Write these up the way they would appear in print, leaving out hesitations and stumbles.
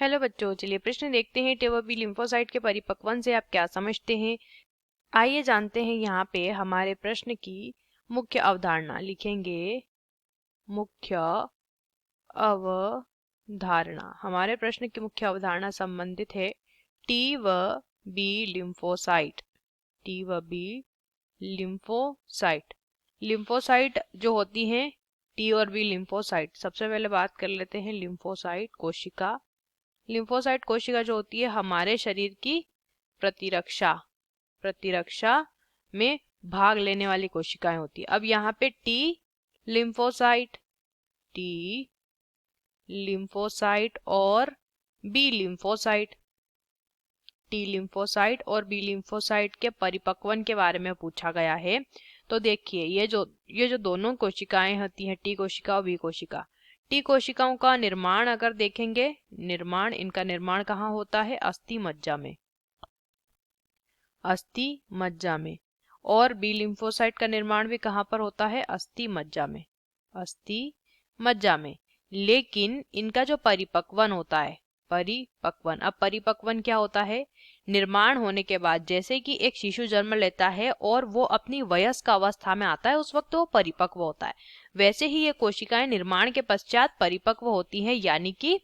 Hello बच्चों, चलिए प्रश्न देखते हैं। टे व बी लिम्फोसाइट के परिपक्वन से आप क्या समझते हैं। आइए जानते हैं। यहाँ पे हमारे प्रश्न की मुख्य अवधारणा लिखेंगे। मुख्य अवधारणा, हमारे प्रश्न की मुख्य अवधारणा संबंधित है टी व बी लिम्फोसाइट। टी व बी लिम्फोसाइट। लिम्फोसाइट जो होती हैं टी और बी लिम्फोसाइट। सबसे पहले बात कर लेते हैं लिम्फोसाइट कोशिका। लिम्फोसाइट कोशिका जो होती है हमारे शरीर की प्रतिरक्षा में भाग लेने वाली कोशिकाएं होती है। अब यहाँ पे टी लिम्फोसाइट और बी लिम्फोसाइट। टी लिम्फोसाइट और बी लिम्फोसाइट के परिपक्वन के बारे में पूछा गया है। तो देखिए, ये जो दोनों कोशिकाएं होती हैं, टी कोशिका और बी कोशिका। टी कोशिकाओं का निर्माण अगर देखेंगे, इनका निर्माण कहाँ होता है? अस्थि मज्जा में। और बी लिम्फोसाइट का निर्माण भी कहाँ पर होता है? अस्थि मज्जा में। लेकिन इनका जो परिपक्वन होता है, अब परिपक्वन क्या होता है? निर्माण होने के बाद, जैसे कि एक शिशु जन्म लेता है और वो अपनी वयस्क अवस्था में आता है, उस वक्त वो परिपक्व होता है। वैसे ही ये कोशिकाएं निर्माण के पश्चात परिपक्व होती हैं, यानी कि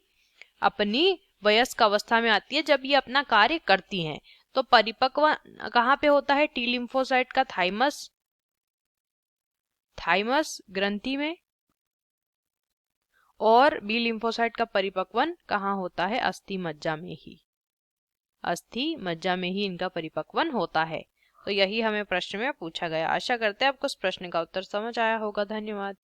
अपनी वयस्क अवस्था में आती है जब ये अपना कार्य करती हैं। तो परिपक्व कहाँ पे होता है? टी लिम्फोसाइट का थाइमस ग्रंथि में। और बी लिम्फोसाइट का परिपक्वन कहाँ होता है? अस्थि मज्जा में ही इनका परिपक्वन होता है। तो यही हमें प्रश्न में पूछा गया। आशा करते हैं आपको इस प्रश्न का उत्तर समझ आया होगा। धन्यवाद।